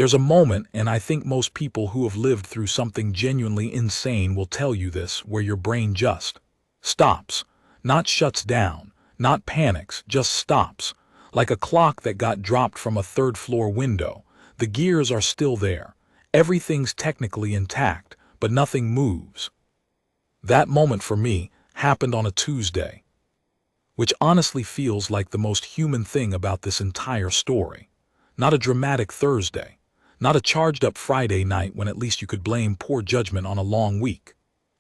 There's a moment, and I think most people who have lived through something genuinely insane will tell you this, where your brain just stops. Not shuts down, not panics, just stops. Like a clock that got dropped from a third-floor window. The gears are still there. Everything's technically intact, but nothing moves. That moment for me happened on a Tuesday, which honestly feels like the most human thing about this entire story. Not a dramatic Thursday. Not a charged-up Friday night when at least you could blame poor judgment on a long week.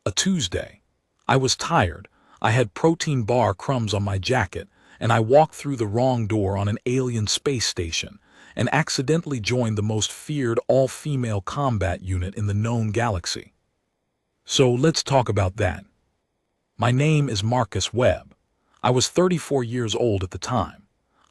A Tuesday. I was tired. I had protein bar crumbs on my jacket, and I walked through the wrong door on an alien space station and accidentally joined the most feared all-female combat unit in the known galaxy. So let's talk about that. My name is Marcus Webb. I was 34 years old at the time.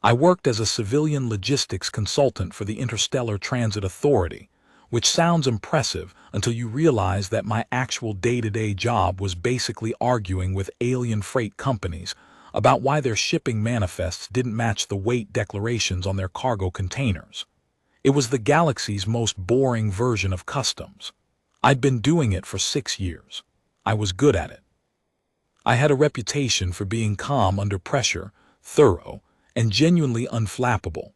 I worked as a civilian logistics consultant for the Interstellar Transit Authority, which sounds impressive until you realize that my actual day-to-day job was basically arguing with alien freight companies about why their shipping manifests didn't match the weight declarations on their cargo containers. It was the galaxy's most boring version of customs. I'd been doing it for 6 years. I was good at it. I had a reputation for being calm under pressure, thorough, and genuinely unflappable.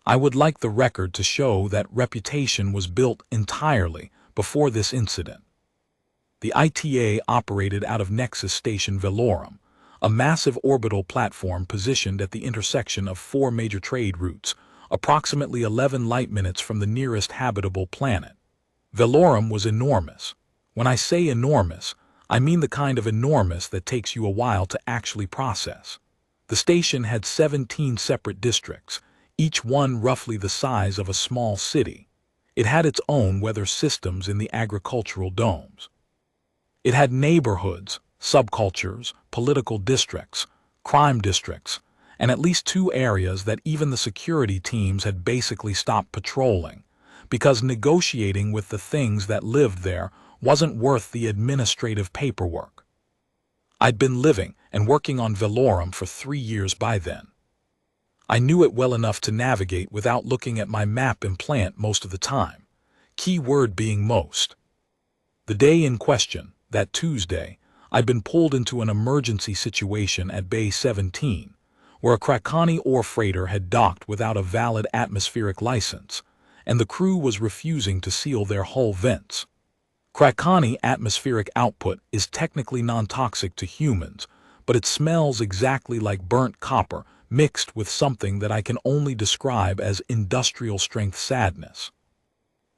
I would like the record to show that reputation was built entirely before this incident. The ITA operated out of Nexus Station Velorum, a massive orbital platform positioned at the intersection of 4 major trade routes, approximately 11 light-minutes from the nearest habitable planet. Velorum was enormous. When I say enormous, I mean the kind of enormous that takes you a while to actually process. The station had 17 separate districts, each one roughly the size of a small city. It had its own weather systems in the agricultural domes. It had neighborhoods, subcultures, political districts, crime districts, and at least 2 areas that even the security teams had basically stopped patrolling, because negotiating with the things that lived there wasn't worth the administrative paperwork. I'd been living and working on Velorum for 3 years by then. I knew it well enough to navigate without looking at my map and plant most of the time, key word being most. The day in question, that Tuesday, I'd been pulled into an emergency situation at Bay 17, where a Krakani ore freighter had docked without a valid atmospheric license, and the crew was refusing to seal their hull vents. Krakani atmospheric output is technically non-toxic to humans, but it smells exactly like burnt copper mixed with something that I can only describe as industrial-strength sadness.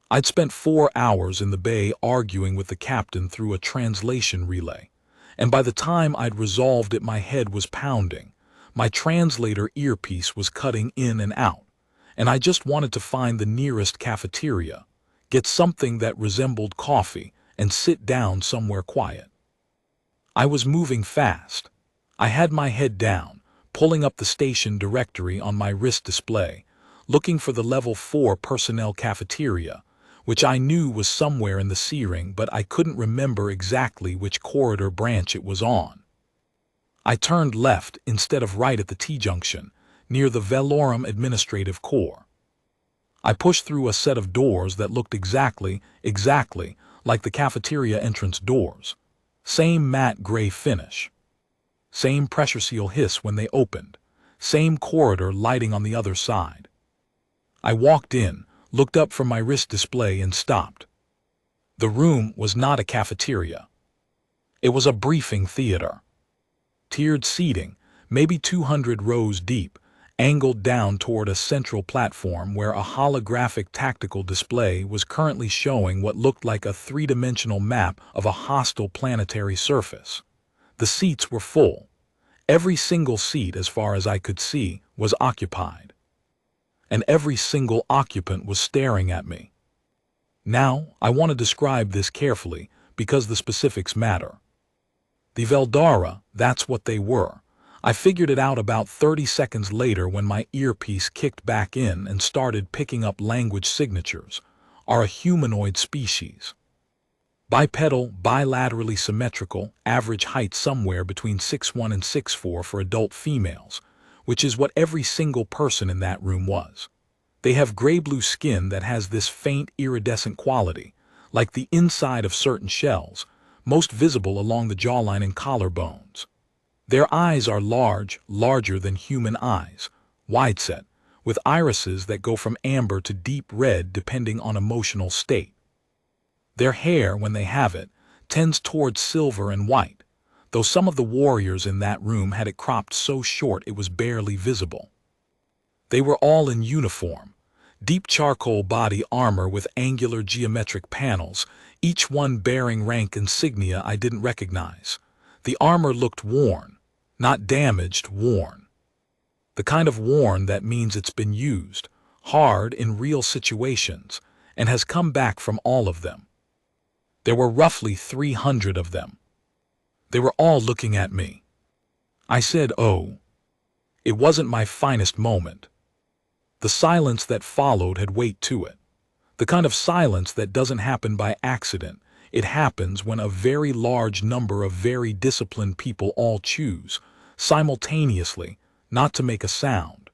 I'd spent 4 hours in the bay arguing with the captain through a translation relay, and by the time I'd resolved it, my head was pounding. My translator earpiece was cutting in and out, and I just wanted to find the nearest cafeteria, get something that resembled coffee, and sit down somewhere quiet. I was moving fast. I had my head down, pulling up the station directory on my wrist display, looking for the level 4 personnel cafeteria, which I knew was somewhere in the C-ring, but I couldn't remember exactly which corridor branch it was on. I turned left instead of right at the T-junction, near the Velorum Administrative Core. I pushed through a set of doors that looked exactly like the cafeteria entrance doors. Same matte gray finish. Same pressure seal hiss when they opened. Same corridor lighting on the other side. I walked in, looked up from my wrist display and stopped. The room was not a cafeteria. It was a briefing theater. Tiered seating, maybe 200 rows deep, angled down toward a central platform where a holographic tactical display was currently showing what looked like a 3-dimensional map of a hostile planetary surface. The seats were full. Every single seat, as far as I could see, was occupied. And every single occupant was staring at me. Now, I want to describe this carefully because the specifics matter. The Veldara, that's what they were. I figured it out about 30 seconds later when my earpiece kicked back in and started picking up language signatures, are a humanoid species. Bipedal, bilaterally symmetrical, average height somewhere between 6'1" and 6'4" for adult females, which is what every single person in that room was. They have gray-blue skin that has this faint iridescent quality, like the inside of certain shells, most visible along the jawline and collarbones. Their eyes are large, larger than human eyes, wide-set, with irises that go from amber to deep red depending on emotional state. Their hair, when they have it, tends towards silver and white, though some of the warriors in that room had it cropped so short it was barely visible. They were all in uniform, deep charcoal body armor with angular geometric panels, each one bearing rank insignia I didn't recognize. The armor looked worn, not damaged, worn. The kind of worn that means it's been used, hard in real situations, and has come back from all of them. There were roughly 300 of them. They were all looking at me. I said, "Oh." It wasn't my finest moment. The silence that followed had weight to it. The kind of silence that doesn't happen by accident. It happens when a very large number of very disciplined people all choose, simultaneously, not to make a sound.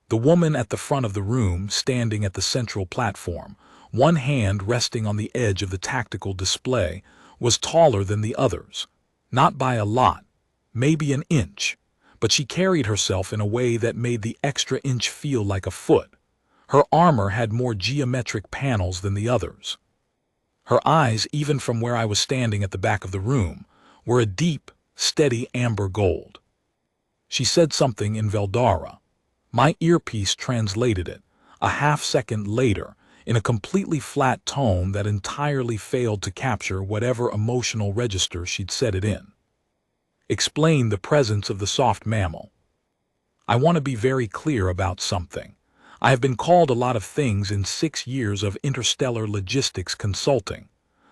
The woman at the front of the room, standing at the central platform, one hand resting on the edge of the tactical display, was taller than the others. Not by a lot, maybe an inch, but she carried herself in a way that made the extra inch feel like a foot. Her armor had more geometric panels than the others. Her eyes, even from where I was standing at the back of the room, were a deep, steady amber gold. She said something in Veldara. My earpiece translated it, a half-second later, in a completely flat tone that entirely failed to capture whatever emotional register she'd said it in. Explain the presence of the soft mammal. I want to be very clear about something. I have been called a lot of things in 6 years of interstellar logistics consulting.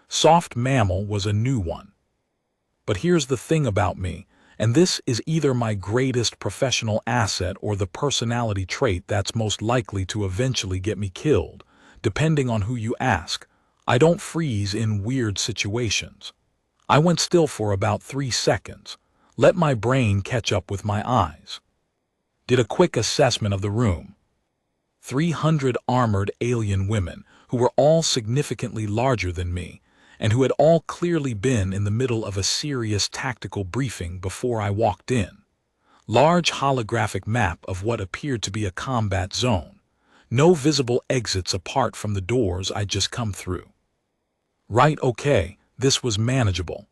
Soft mammal was a new one. But here's the thing about me, and this is either my greatest professional asset or the personality trait that's most likely to eventually get me killed, depending on who you ask. I don't freeze in weird situations. I went still for about 3 seconds, let my brain catch up with my eyes. Did a quick assessment of the room. 300 armored alien women who were all significantly larger than me, and who had all clearly been in the middle of a serious tactical briefing before I walked in. Large holographic map of what appeared to be a combat zone. No visible exits apart from the doors I'd just come through. Right, okay, this was manageable.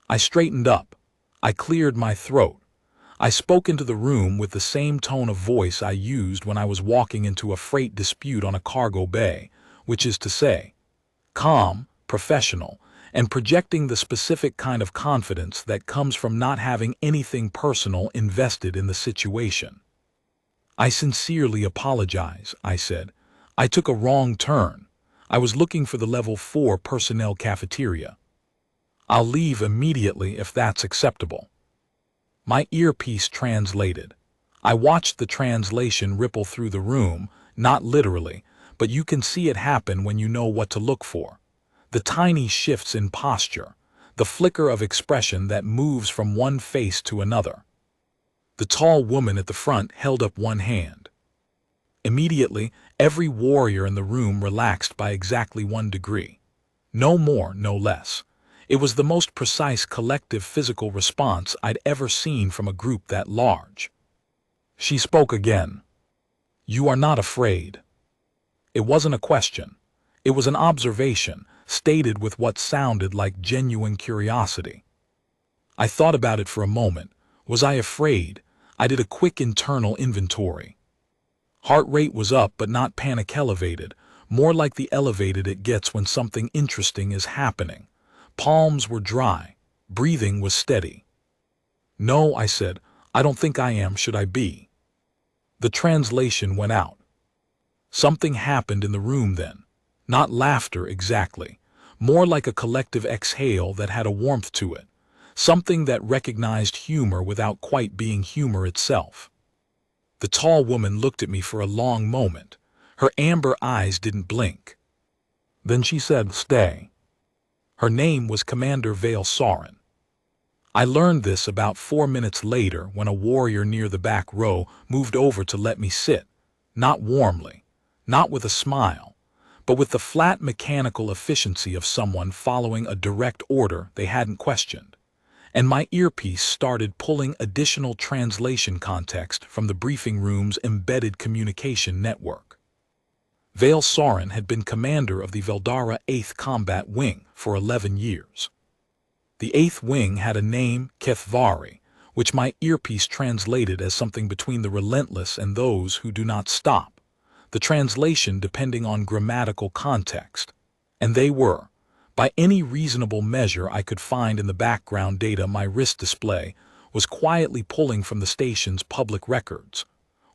I straightened up. I cleared my throat. I spoke into the room with the same tone of voice I used when I was walking into a freight dispute on a cargo bay, which is to say, calm, professional, and projecting the specific kind of confidence that comes from not having anything personal invested in the situation. I sincerely apologize, I said. I took a wrong turn. I was looking for the level 4 personnel cafeteria. I'll leave immediately if that's acceptable. My earpiece translated. I watched the translation ripple through the room, not literally, but you can see it happen when you know what to look for. The tiny shifts in posture, the flicker of expression that moves from one face to another. The tall woman at the front held up one hand. Immediately, every warrior in the room relaxed by exactly 1 degree. No more, no less. It was the most precise collective physical response I'd ever seen from a group that large. She spoke again. "You are not afraid." It wasn't a question. It was an observation, stated with what sounded like genuine curiosity. I thought about it for a moment. Was I afraid? I did a quick internal inventory. Heart rate was up but not panic elevated, more like the elevated it gets when something interesting is happening. Palms were dry. Breathing was steady. "No," I said, "I don't think I am. Should I be?" The translation went out. Something happened in the room then. Not laughter exactly. More like a collective exhale that had a warmth to it. Something that recognized humor without quite being humor itself. The tall woman looked at me for a long moment. Her amber eyes didn't blink. Then she said, "Stay." Her name was Commander Vale Soren. I learned this about 4 minutes later when a warrior near the back row moved over to let me sit. Not warmly, not with a smile, but with the flat mechanical efficiency of someone following a direct order they hadn't questioned. And my earpiece started pulling additional translation context from the briefing room's embedded communication network. Vale Soren had been commander of the Veldara 8th Combat Wing for 11 years. The 8th Wing had a name, Kethvari, which my earpiece translated as something between the relentless and those who do not stop, the translation depending on grammatical context. And they were, by any reasonable measure I could find in the background data my wrist display was quietly pulling from the station's public records,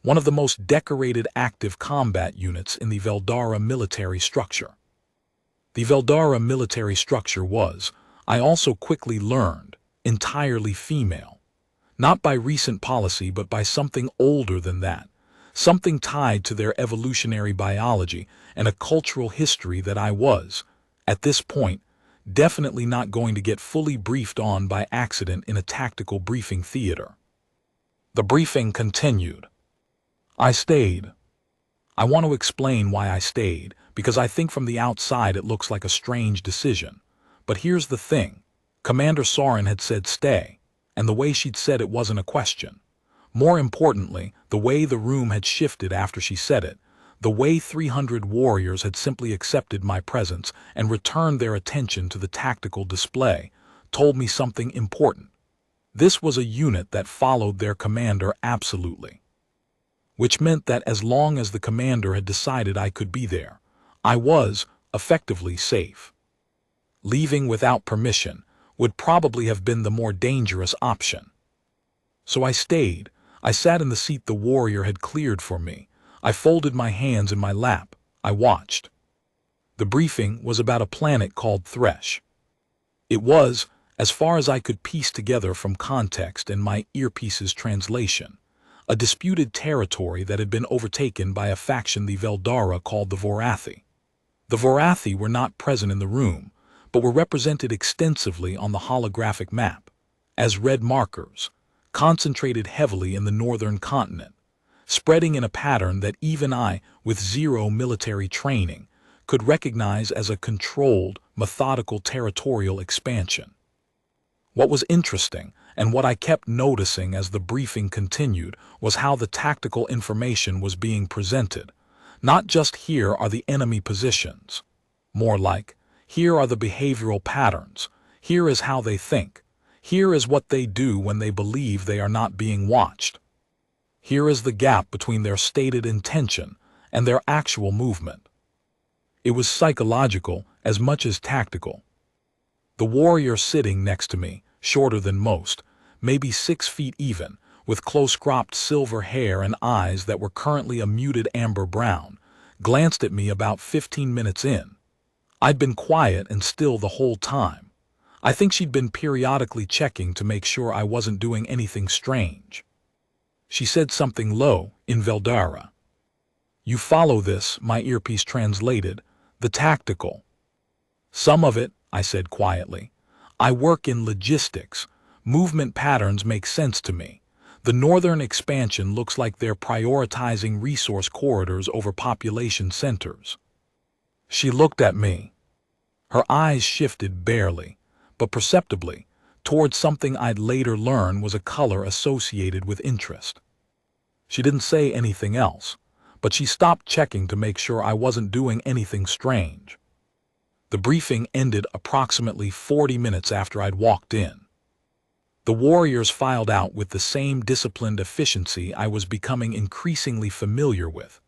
one of the most decorated active combat units in the Veldara military structure. The Veldara military structure was, I also quickly learned, entirely female. Not by recent policy but by something older than that, something tied to their evolutionary biology and a cultural history that I was, at this point, definitely not going to get fully briefed on by accident in a tactical briefing theater. The briefing continued. I stayed. I want to explain why I stayed, because I think from the outside it looks like a strange decision. But here's the thing. Commander Soren had said stay, and the way she'd said it wasn't a question. More importantly, the way the room had shifted after she said it, the way 300 warriors had simply accepted my presence and returned their attention to the tactical display, told me something important. This was a unit that followed their commander absolutely. Which meant that as long as the commander had decided I could be there, I was, effectively, safe. Leaving without permission would probably have been the more dangerous option. So I stayed. I sat in the seat the warrior had cleared for me. I folded my hands in my lap. I watched. The briefing was about a planet called Thresh. It was, as far as I could piece together from context and my earpiece's translation, a disputed territory that had been overtaken by a faction the Veldara called the Vorathi. The Vorathi were not present in the room, but were represented extensively on the holographic map, as red markers, concentrated heavily in the northern continent, spreading in a pattern that even I, with zero military training, could recognize as a controlled, methodical territorial expansion. What was interesting, and what I kept noticing as the briefing continued, was how the tactical information was being presented. Not just here are the enemy positions. More like, here are the behavioral patterns. Here is how they think. Here is what they do when they believe they are not being watched. Here is the gap between their stated intention and their actual movement. It was psychological as much as tactical. The warrior sitting next to me, shorter than most, maybe 6 feet even, with close-cropped silver hair and eyes that were currently a muted amber brown, glanced at me about 15 minutes in. I'd been quiet and still the whole time. I think she'd been periodically checking to make sure I wasn't doing anything strange. She said something low, in Veldara. You follow this, my earpiece translated, the tactical. Some of it, I said quietly. I work in logistics. Movement patterns make sense to me. The northern expansion looks like they're prioritizing resource corridors over population centers. She looked at me. Her eyes shifted barely, but perceptibly, towards something I'd later learn was a color associated with interest. She didn't say anything else, but she stopped checking to make sure I wasn't doing anything strange. The briefing ended approximately 40 minutes after I'd walked in. The warriors filed out with the same disciplined efficiency I was becoming increasingly familiar with.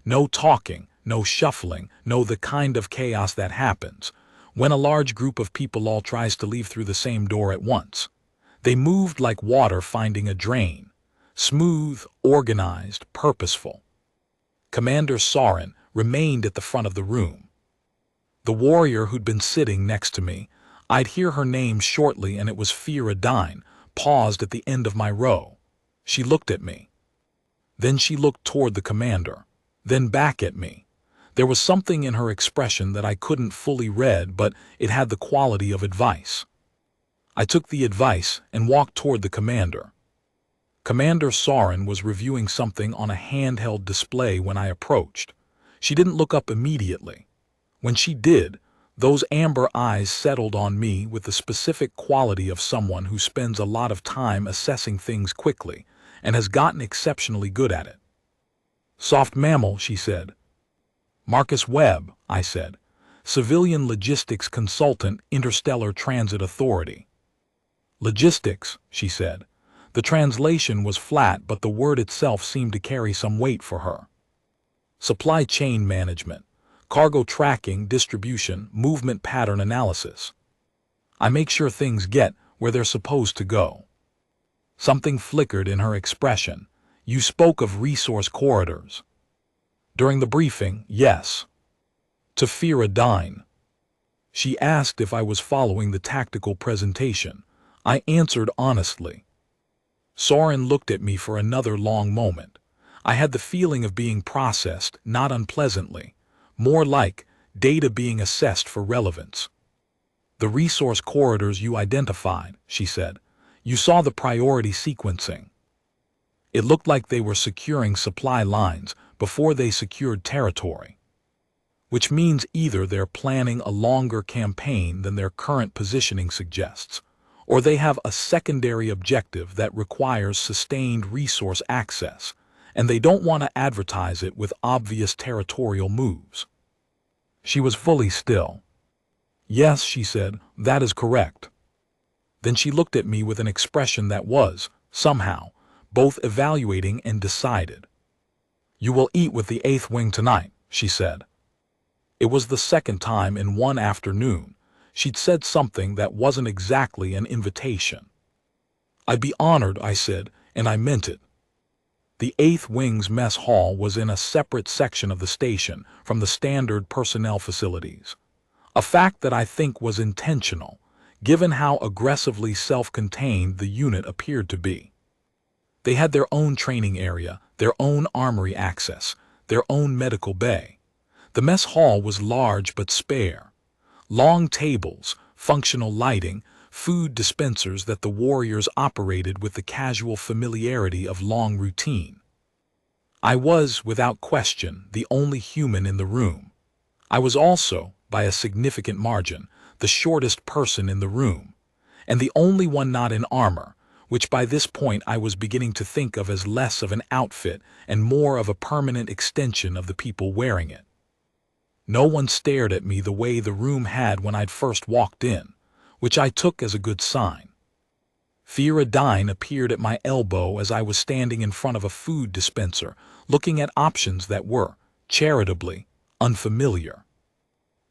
No talking, no shuffling, no the kind of chaos that happens when a large group of people all tries to leave through the same door at once. They moved like water finding a drain, smooth, organized, purposeful. Commander Soren remained at the front of the room. The warrior who'd been sitting next to me, I'd hear her name shortly and it was Firadine, paused at the end of my row. She looked at me. Then she looked toward the commander, then back at me. There was something in her expression that I couldn't fully read, but it had the quality of advice. I took the advice and walked toward the commander. Commander Soren was reviewing something on a handheld display when I approached. She didn't look up immediately. When she did, those amber eyes settled on me with the specific quality of someone who spends a lot of time assessing things quickly and has gotten exceptionally good at it. "Soft mammal," she said. "Marcus Webb," I said. "Civilian Logistics Consultant, Interstellar Transit Authority." "Logistics," she said. The translation was flat, but the word itself seemed to carry some weight for her. "Supply chain management, cargo tracking, distribution, movement pattern analysis. I make sure things get where they're supposed to go." Something flickered in her expression. "You spoke of resource corridors." "During the briefing, yes." "Tafira Dine." She asked if I was following the tactical presentation. I answered honestly. Soren looked at me for another long moment. I had the feeling of being processed, not unpleasantly, more like data being assessed for relevance. "The resource corridors you identified," she said. "You saw the priority sequencing. It looked like they were securing supply lines before they secured territory. Which means either they're planning a longer campaign than their current positioning suggests, or they have a secondary objective that requires sustained resource access, and they don't want to advertise it with obvious territorial moves." She was fully still. "Yes," she said, "that is correct." Then she looked at me with an expression that was, somehow, both evaluating and decided. "You will eat with the 8th Wing tonight," she said. It was the second time in one afternoon she'd said something that wasn't exactly an invitation. "I'd be honored," I said, and I meant it. The 8th Wing's mess hall was in a separate section of the station from the standard personnel facilities. A fact that I think was intentional, given how aggressively self-contained the unit appeared to be. They had their own training area, their own armory access, their own medical bay. The mess hall was large but spare. Long tables, functional lighting, food dispensers that the warriors operated with the casual familiarity of long routine. I was, without question, the only human in the room. I was also, by a significant margin, the shortest person in the room, and the only one not in armor, which by this point I was beginning to think of as less of an outfit and more of a permanent extension of the people wearing it. No one stared at me the way the room had when I'd first walked in, which I took as a good sign. Tafira Dine appeared at my elbow as I was standing in front of a food dispenser, looking at options that were, charitably, unfamiliar.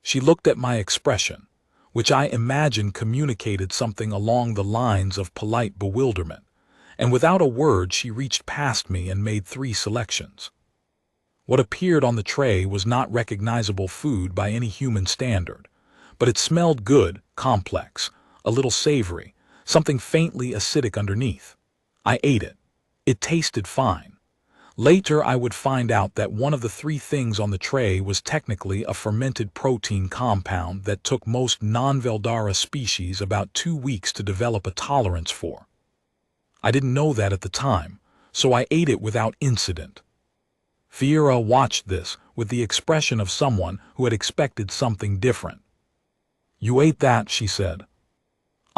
She looked at my expression, which I imagine communicated something along the lines of polite bewilderment, and without a word she reached past me and made 3 selections. What appeared on the tray was not recognizable food by any human standard, but it smelled good, complex, a little savory, something faintly acidic underneath. I ate it. It tasted fine. Later I would find out that one of the 3 things on the tray was technically a fermented protein compound that took most non-Veldara species about 2 weeks to develop a tolerance for. I didn't know that at the time, so I ate it without incident. Fiera watched this with the expression of someone who had expected something different. "You ate that," she said.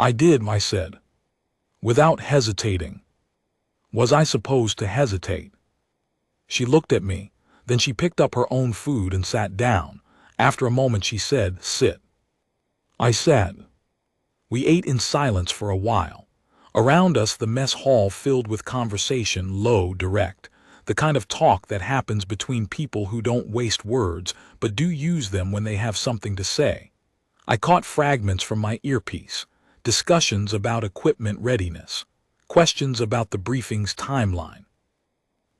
"I did," I said, without hesitating. Was I supposed to hesitate? She looked at me, then she picked up her own food and sat down. After a moment she said, "Sit." I sat. We ate in silence for a while. Around us the mess hall filled with conversation, low, direct, the kind of talk that happens between people who don't waste words but do use them when they have something to say. I caught fragments from my earpiece, discussions about equipment readiness, questions about the briefing's timeline.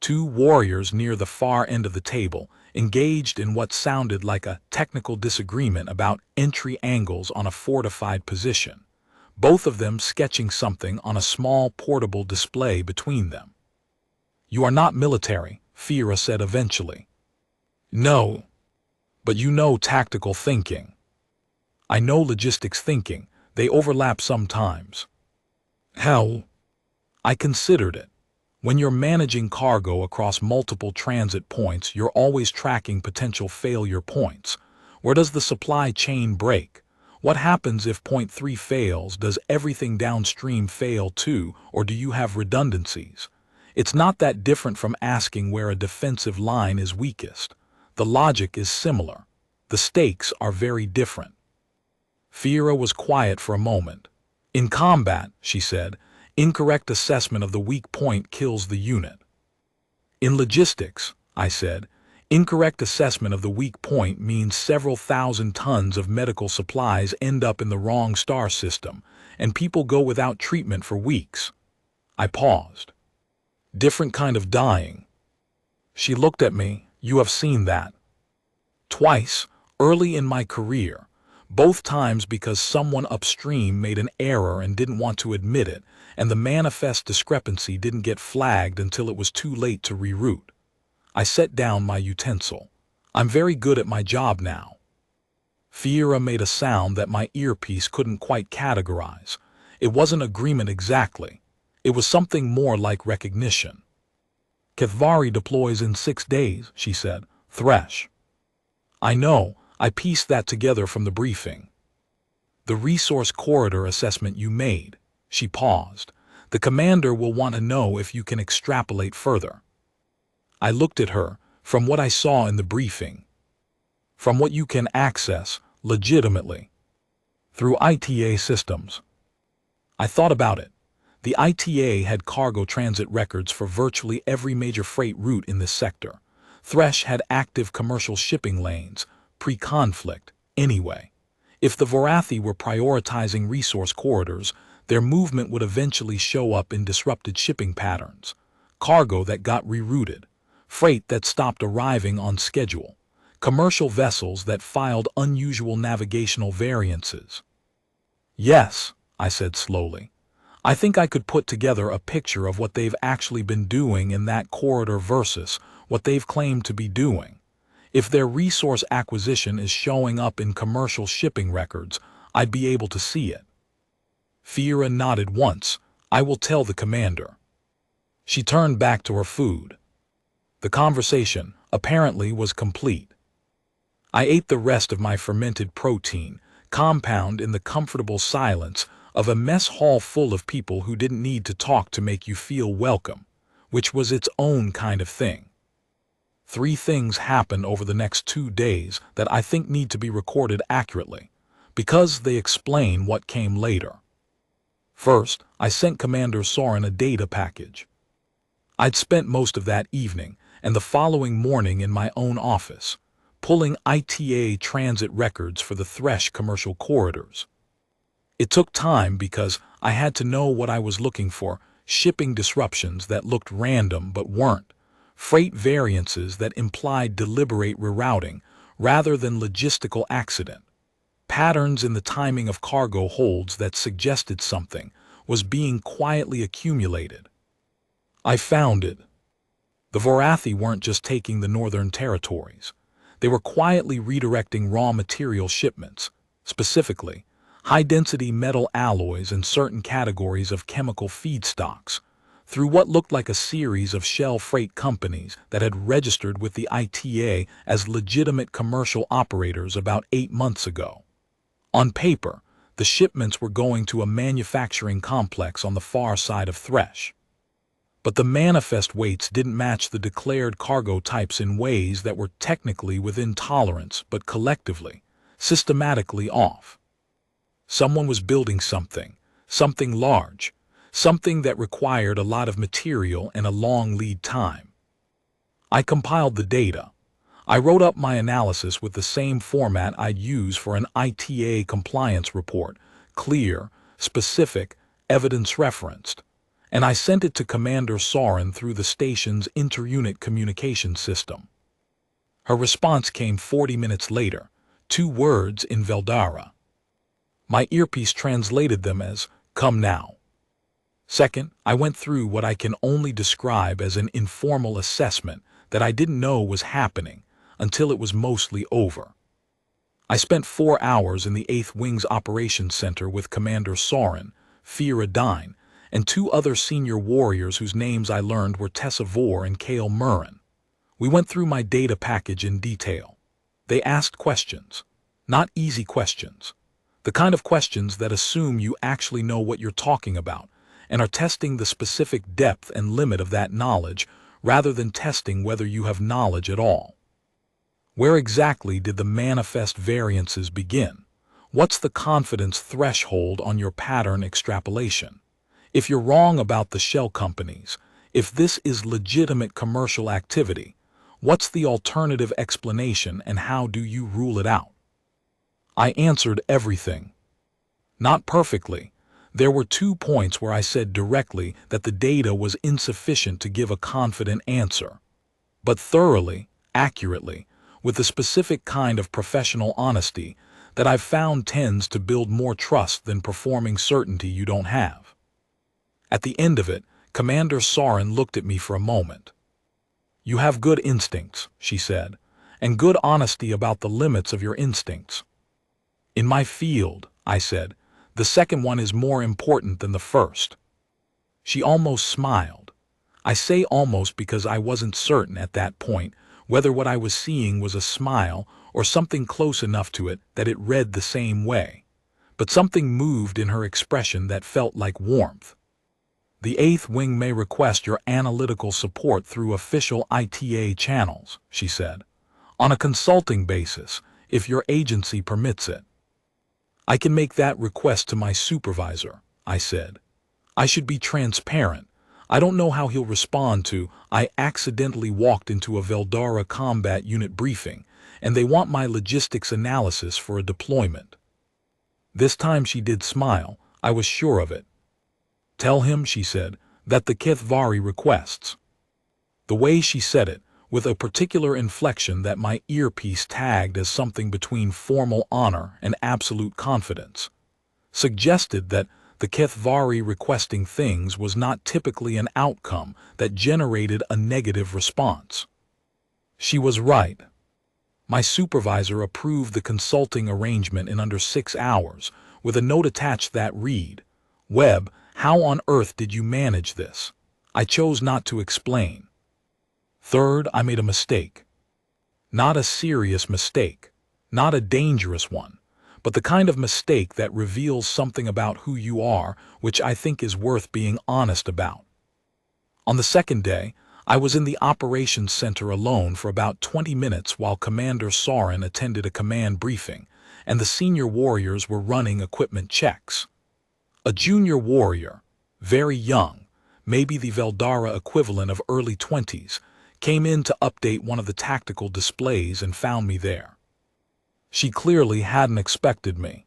2 warriors near the far end of the table engaged in what sounded like a technical disagreement about entry angles on a fortified position, both of them sketching something on a small portable display between them. "You are not military," Fiera said eventually. "No. But you know tactical thinking." "I know logistics thinking. They overlap sometimes." "How?" I considered it. When you're managing cargo across multiple transit points, you're always tracking potential failure points. Where does the supply chain break? What happens if point 3 fails? Does everything downstream fail too, or do you have redundancies? It's not that different from asking where a defensive line is weakest. The logic is similar. The stakes are very different. Fiera was quiet for a moment. In combat, she said, incorrect assessment of the weak point kills the unit. In logistics, I said, incorrect assessment of the weak point means several thousand tons of medical supplies end up in the wrong star system, and people go without treatment for weeks. I paused. Different kind of dying. She looked at me. You have seen that. Twice, early in my career. Both times because someone upstream made an error and didn't want to admit it, and the manifest discrepancy didn't get flagged until it was too late to reroute. I set down my utensil. I'm very good at my job now. Fiera made a sound that my earpiece couldn't quite categorize. It wasn't agreement exactly. It was something more like recognition. Kathvari deploys in 6 days, she said. Thresh. I know. I pieced that together from the briefing. The resource corridor assessment you made. She paused. The commander will want to know if you can extrapolate further. I looked at her. From what I saw in the briefing. From what you can access, legitimately. Through ITA systems. I thought about it. The ITA had cargo transit records for virtually every major freight route in this sector. Thresh had active commercial shipping lanes, pre-conflict, anyway. If the Vorathi were prioritizing resource corridors, their movement would eventually show up in disrupted shipping patterns, cargo that got rerouted, freight that stopped arriving on schedule, commercial vessels that filed unusual navigational variances. Yes, I said slowly. I think I could put together a picture of what they've actually been doing in that corridor versus what they've claimed to be doing. If their resource acquisition is showing up in commercial shipping records, I'd be able to see it. Fiera nodded once. I will tell the commander. She turned back to her food. The conversation, apparently, was complete. I ate the rest of my fermented protein, compound in the comfortable silence of a mess hall full of people who didn't need to talk to make you feel welcome, which was its own kind of thing. 3 things happened over the next 2 days that I think need to be recorded accurately, because they explain what came later. First, I sent Commander Soren a data package. I'd spent most of that evening and the following morning in my own office, pulling ITA transit records for the Thresh commercial corridors. It took time because I had to know what I was looking for, shipping disruptions that looked random but weren't, freight variances that implied deliberate rerouting rather than logistical accident, patterns in the timing of cargo holds that suggested something was being quietly accumulated. I found it. The Vorathi weren't just taking the northern territories. They were quietly redirecting raw material shipments, specifically high-density metal alloys and certain categories of chemical feedstocks, through what looked like a series of shell freight companies that had registered with the ITA as legitimate commercial operators about 8 months ago. On paper, the shipments were going to a manufacturing complex on the far side of Thresh. But the manifest weights didn't match the declared cargo types in ways that were technically within tolerance but collectively, systematically off. Someone was building something large, something that required a lot of material and a long lead time. I compiled the data. I wrote up my analysis with the same format I'd use for an ITA compliance report, clear, specific, evidence-referenced, and I sent it to Commander Soren through the station's inter-unit communication system. Her response came 40 minutes later, 2 words in Veldara. My earpiece translated them as, "Come now." Second, I went through what I can only describe as an informal assessment that I didn't know was happening until it was mostly over. I spent 4 hours in the 8th Wing's Operations Center with Commander Soren, Fiera Dine, and two other senior warriors whose names I learned were Tessa Vore and Cale Murrin. We went through my data package in detail. They asked questions. Not easy questions. The kind of questions that assume you actually know what you're talking about and are testing the specific depth and limit of that knowledge rather than testing whether you have knowledge at all. Where exactly did the manifest variances begin? What's the confidence threshold on your pattern extrapolation? If you're wrong about the shell companies, if this is legitimate commercial activity, what's the alternative explanation and how do you rule it out? I answered everything. Not perfectly. There were 2 points where I said directly that the data was insufficient to give a confident answer. But thoroughly, accurately, with the specific kind of professional honesty that I've found tends to build more trust than performing certainty you don't have. At the end of it, Commander Sorin looked at me for a moment. "You have good instincts," she said, "and good honesty about the limits of your instincts." "In my field," I said, "the second one is more important than the first." She almost smiled. I say almost because I wasn't certain at that point whether what I was seeing was a smile or something close enough to it that it read the same way. But something moved in her expression that felt like warmth. "The Eighth Wing may request your analytical support through official ITA channels," she said, "on a consulting basis, if your agency permits it." "I can make that request to my supervisor," I said. "I should be transparent. I don't know how he'll respond to, I accidentally walked into a Veldara combat unit briefing, and they want my logistics analysis for a deployment." This time she did smile, I was sure of it. "Tell him," she said, "that the Kithvari requests." The way she said it, with a particular inflection that my earpiece tagged as something between formal honor and absolute confidence, suggested that the Kithvari requesting things was not typically an outcome that generated a negative response. She was right. My supervisor approved the consulting arrangement in under 6 hours, with a note attached that read, "Webb, how on earth did you manage this?" I chose not to explain. Third, I made a mistake. Not a serious mistake, not a dangerous one, but the kind of mistake that reveals something about who you are, which I think is worth being honest about. On the second day, I was in the operations center alone for about 20 minutes while Commander Sorin attended a command briefing, and the senior warriors were running equipment checks. A junior warrior, very young, maybe the Veldara equivalent of early 20s, came in to update one of the tactical displays and found me there. She clearly hadn't expected me.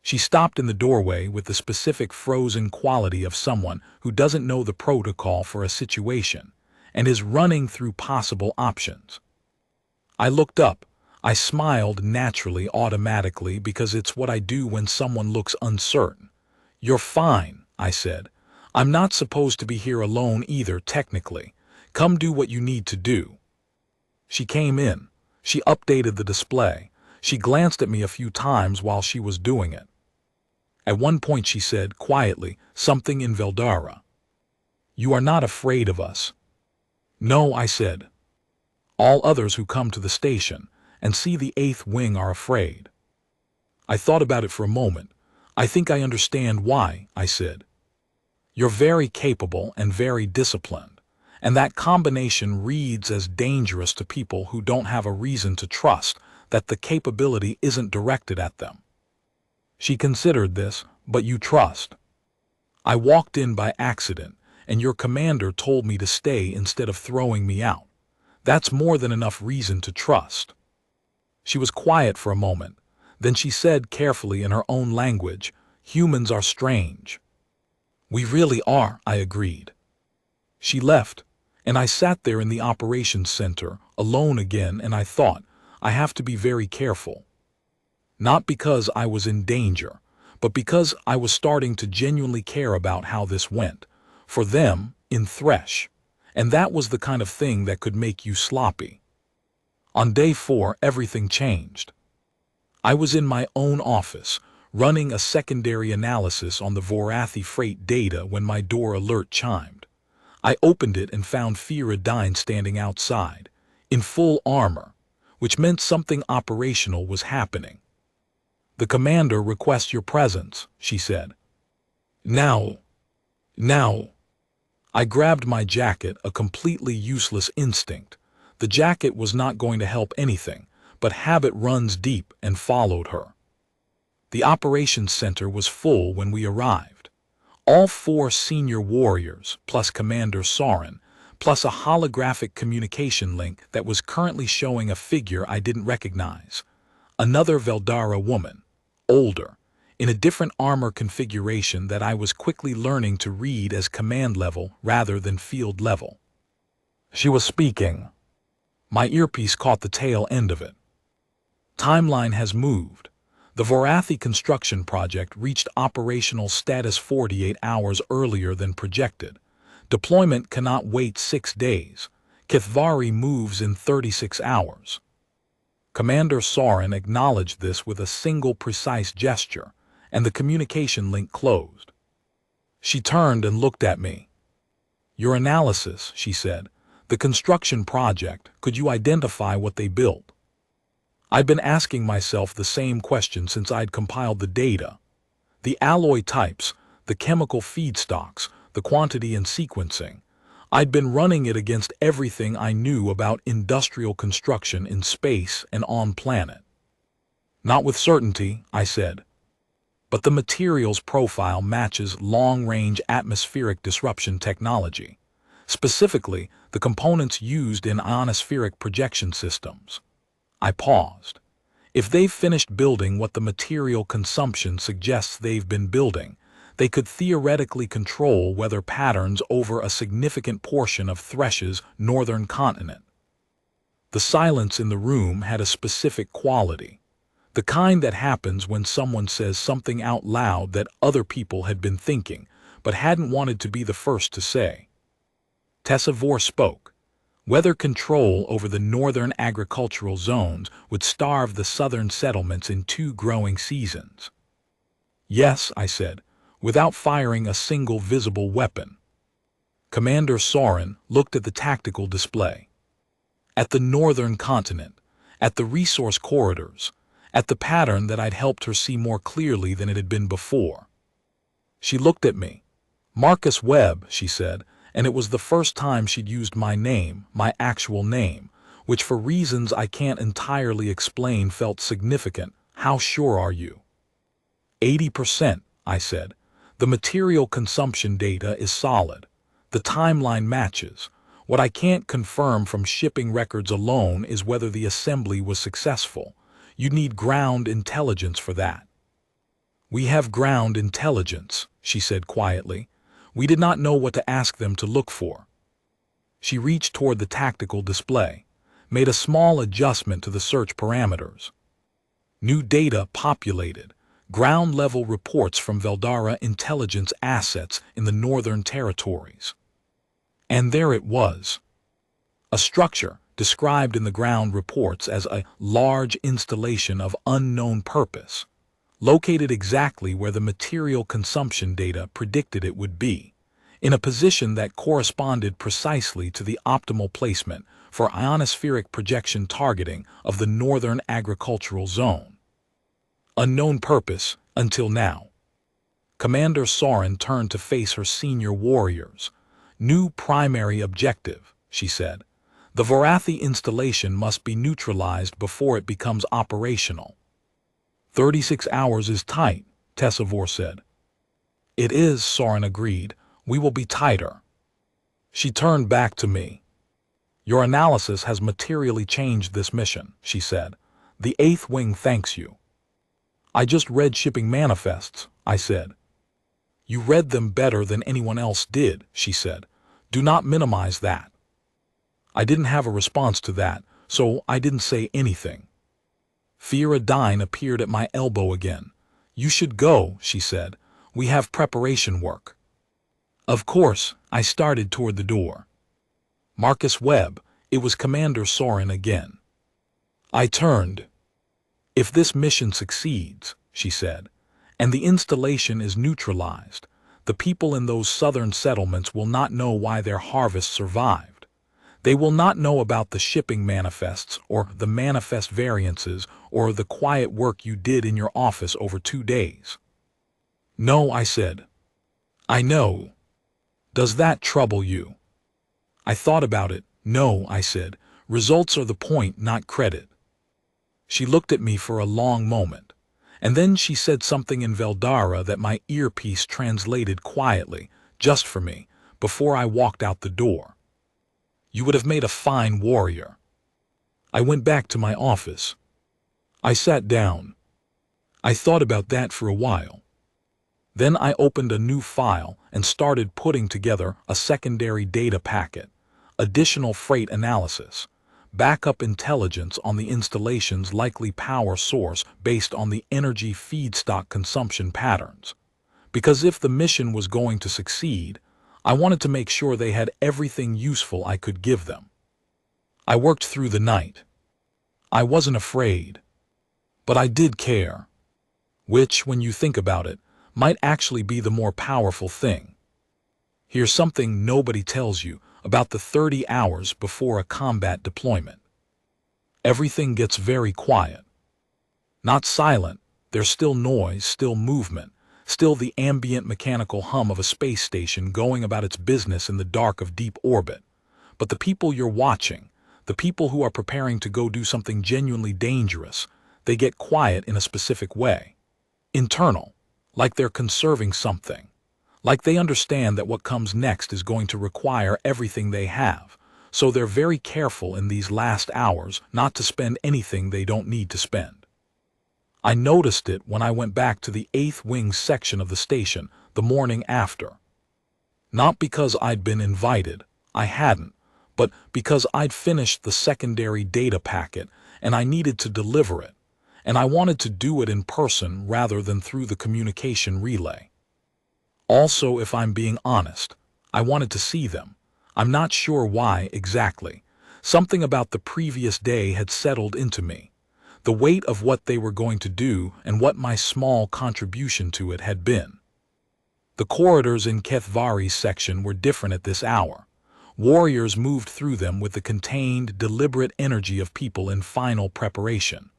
She stopped in the doorway with the specific frozen quality of someone who doesn't know the protocol for a situation and is running through possible options. I looked up. I smiled naturally, automatically, because it's what I do when someone looks uncertain. "You're fine," I said. "I'm not supposed to be here alone either, technically. Come do what you need to do." She came in. She updated the display. She glanced at me a few times while she was doing it. At one point she said, quietly, something in Veldara. "You are not afraid of us." "No," I said. "All others who come to the station and see the Eighth Wing are afraid." I thought about it for a moment. "I think I understand why," I said. "You're very capable and very disciplined, and that combination reads as dangerous to people who don't have a reason to trust that the capability isn't directed at them." She considered this, "But you trust." "I walked in by accident, and your commander told me to stay instead of throwing me out. That's more than enough reason to trust." She was quiet for a moment. Then she said carefully in her own language, "Humans are strange." "We really are," I agreed. She left, and I sat there in the operations center, alone again, and I thought, I have to be very careful. Not because I was in danger, but because I was starting to genuinely care about how this went, for them, in Thresh, and that was the kind of thing that could make you sloppy. On day 4, everything changed. I was in my own office, running a secondary analysis on the Vorathi freight data when my door alert chimed. I opened it and found Fira Dine standing outside, in full armor, which meant something operational was happening. "The commander requests your presence," she said. "Now." Now. I grabbed my jacket, a completely useless instinct. The jacket was not going to help anything, but habit runs deep, and followed her. The operations center was full when we arrived. All 4 senior warriors, plus Commander Soren, plus a holographic communication link that was currently showing a figure I didn't recognize. Another Veldara woman, older, in a different armor configuration that I was quickly learning to read as command level rather than field level. She was speaking. My earpiece caught the tail end of it. "Timeline has moved. The Vorathi construction project reached operational status 48 hours earlier than projected. Deployment cannot wait 6 days. Kithvari moves in 36 hours. Commander Soren acknowledged this with a single precise gesture, and the communication link closed. She turned and looked at me. "Your analysis," she said. "The construction project, could you identify what they built?" I'd been asking myself the same question since I'd compiled the data. The alloy types, the chemical feedstocks, the quantity and sequencing. I'd been running it against everything I knew about industrial construction in space and on planet. "Not with certainty," I said. "But the materials profile matches long-range atmospheric disruption technology, specifically the components used in ionospheric projection systems." I paused. If they've finished building what the material consumption suggests they've been building, they could theoretically control weather patterns over a significant portion of Thresh's northern continent. The silence in the room had a specific quality, the kind that happens when someone says something out loud that other people had been thinking, but hadn't wanted to be the first to say. Tessa Vor spoke. Weather control over the northern agricultural zones would starve the southern settlements in 2 growing seasons. "Yes," I said, without firing a single visible weapon. Commander Soren looked at the tactical display. At the northern continent, at the resource corridors, at the pattern that I'd helped her see more clearly than it had been before. She looked at me. "Marcus Webb," she said, and it was the first time she'd used my name, my actual name, which for reasons I can't entirely explain felt significant. "How sure are you?" 80%, I said. "The material consumption data is solid. The timeline matches. What I can't confirm from shipping records alone is whether the assembly was successful. You'd need ground intelligence for that." "We have ground intelligence," she said quietly. We did not know what to ask them to look for. She reached toward the tactical display, made a small adjustment to the search parameters. New data populated, ground-level reports from Veldara intelligence assets in the Northern Territories. And there it was. A structure described in the ground reports as a large installation of unknown purpose, located exactly where the material consumption data predicted it would be, in a position that corresponded precisely to the optimal placement for ionospheric projection targeting of the northern agricultural zone. Unknown purpose until now. Commander Soren turned to face her senior warriors. "New primary objective," she said. "The Vorathi installation must be neutralized before it becomes operational." 36 hours is tight, Tessa Vor said. "It is," Soren agreed. "We will be tighter." She turned back to me. "Your analysis has materially changed this mission," she said. "The 8th Wing thanks you." "I just read shipping manifests," I said. "You read them better than anyone else did," she said. "Do not minimize that." I didn't have a response to that, so I didn't say anything. Fira Dine appeared at my elbow again. "You should go," she said. "We have preparation work." Of course, I started toward the door. Marcus Webb, it was Commander Soren again. I turned. "If this mission succeeds," she said, and the installation is neutralized, the people in those southern settlements will not know why their harvest survived. They will not know about the shipping manifests or the manifest variances or the quiet work you did in your office over 2 days. No, I said. I know. Does that trouble you? I thought about it. No, I said. Results are the point, not credit. She looked at me for a long moment, and then she said something in Veldara that my earpiece translated quietly, just for me, before I walked out the door. You would have made a fine warrior. I went back to my office. I sat down. I thought about that for a while. Then I opened a new file and started putting together a secondary data packet, additional freight analysis, backup intelligence on the installation's likely power source based on the energy feedstock consumption patterns. Because if the mission was going to succeed, I wanted to make sure they had everything useful I could give them. I worked through the night. I wasn't afraid. But I did care. Which, when you think about it, might actually be the more powerful thing. Here's something nobody tells you about the 30 hours before a combat deployment. Everything gets very quiet. Not silent, there's still noise, still movement, still the ambient mechanical hum of a space station going about its business in the dark of deep orbit. But the people you're watching, the people who are preparing to go do something genuinely dangerous, they get quiet in a specific way. Internal, like they're conserving something. Like they understand that what comes next is going to require everything they have, so they're very careful in these last hours not to spend anything they don't need to spend. I noticed it when I went back to the 8th Wing section of the station the morning after. Not because I'd been invited, I hadn't, but because I'd finished the secondary data packet and I needed to deliver it, and I wanted to do it in person rather than through the communication relay. Also, if I'm being honest, I wanted to see them. I'm not sure why exactly. Something about the previous day had settled into me. The weight of what they were going to do and what my small contribution to it had been. The corridors in Kethvari's section were different at this hour. Warriors moved through them with the contained, deliberate energy of people in final preparation.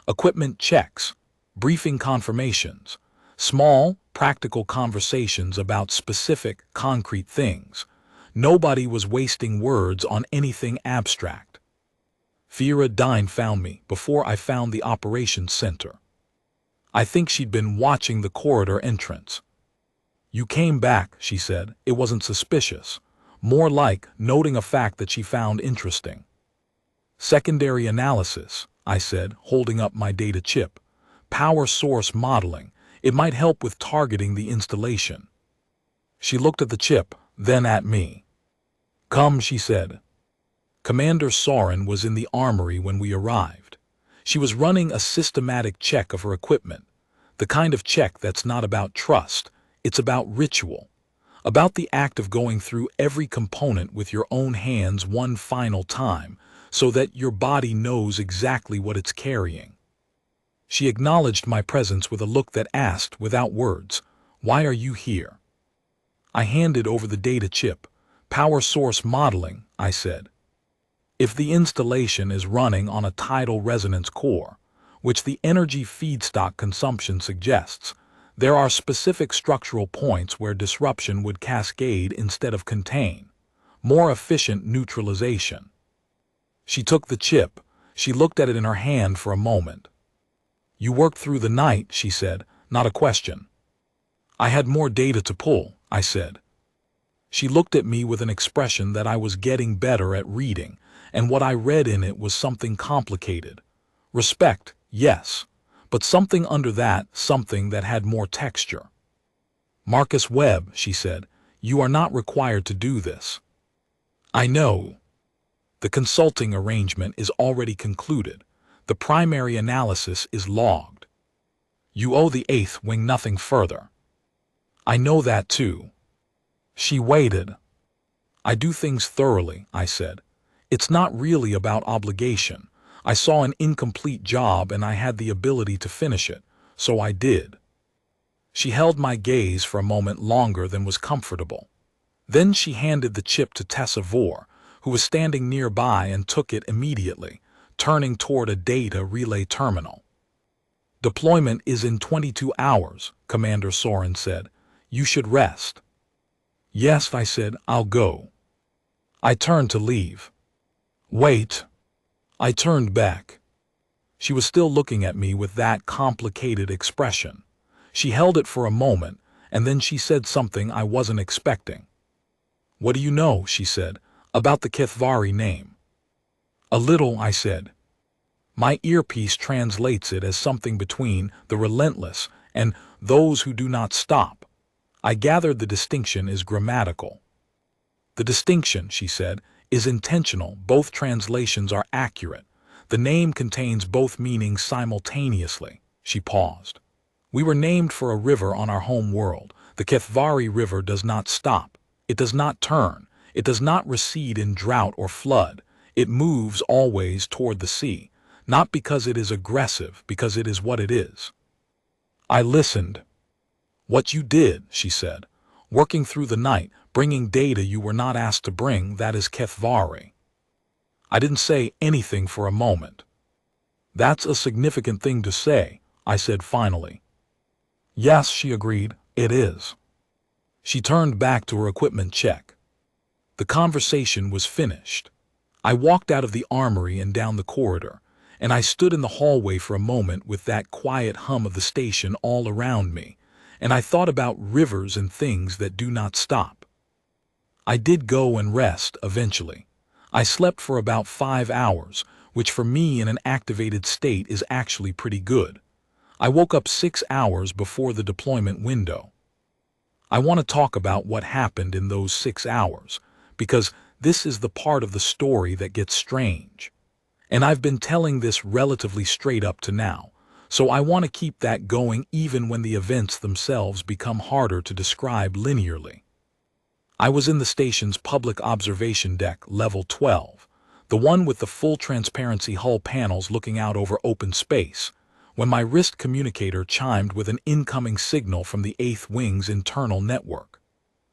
Equipment checks, briefing confirmations, small, practical conversations about specific, concrete things. Nobody was wasting words on anything abstract. Fiera Dine found me before I found the operations center. I think she'd been watching the corridor entrance. You came back, she said. It wasn't suspicious. More like noting a fact that she found interesting. Secondary analysis, I said, holding up my data chip. Power source modeling. It might help with targeting the installation. She looked at the chip, then at me. Come, she said. Commander Soren was in the armory when we arrived. She was running a systematic check of her equipment. The kind of check that's not about trust, it's about ritual. About the act of going through every component with your own hands one final time, so that your body knows exactly what it's carrying. She acknowledged my presence with a look that asked, without words, "Why are you here?" I handed over the data chip. Power source modeling, I said. If the installation is running on a tidal resonance core, which the energy feedstock consumption suggests, there are specific structural points where disruption would cascade instead of contain. More efficient neutralization. She took the chip. She looked at it in her hand for a moment. You worked through the night, she said, not a question. I had more data to pull, I said. She looked at me with an expression that I was getting better at reading, and what I read in it was something complicated. Respect, yes, but something under that, something that had more texture. Marcus Webb, she said, you are not required to do this. I know. The consulting arrangement is already concluded. The primary analysis is logged. You owe the 8th Wing nothing further. I know that too. She waited. I do things thoroughly, I said. It's not really about obligation. I saw an incomplete job and I had the ability to finish it, so I did. She held my gaze for a moment longer than was comfortable. Then she handed the chip to Tessa Vor, who was standing nearby, and took it immediately, turning toward a data relay terminal. "Deployment is in 22 hours, Commander Soren said. "You should rest." "Yes," I said, "I'll go." I turned to leave. "Wait." I turned back. She was still looking at me with that complicated expression. She held it for a moment, and then she said something I wasn't expecting. "What do you know," she said, "about the Kithvari name?" "A little," I said. My earpiece translates it as something between the relentless and those who do not stop. I gathered the distinction is grammatical. "The distinction," she said, "is intentional. Both translations are accurate. The name contains both meanings simultaneously." She paused. "We were named for a river on our home world. The Kithvari River does not stop. It does not turn. It does not recede in drought or flood. It moves always toward the sea, not because it is aggressive, because it is what it is." I listened. "What you did," she said, "working through the night, bringing data you were not asked to bring, that is Kithvari." I didn't say anything for a moment. "That's a significant thing to say," I said finally. "Yes," she agreed, "it is." She turned back to her equipment check. The conversation was finished. I walked out of the armory and down the corridor, and I stood in the hallway for a moment with that quiet hum of the station all around me, and I thought about rivers and things that do not stop. I did go and rest eventually. I slept for about 5 hours, which for me in an activated state is actually pretty good. I woke up 6 hours before the deployment window. I want to talk about what happened in those 6 hours, because this is the part of the story that gets strange. And I've been telling this relatively straight up to now, so I want to keep that going even when the events themselves become harder to describe linearly. I was in the station's public observation deck, level 12, the one with the full transparency hull panels looking out over open space, when my wrist communicator chimed with an incoming signal from the 8th Wing's internal network,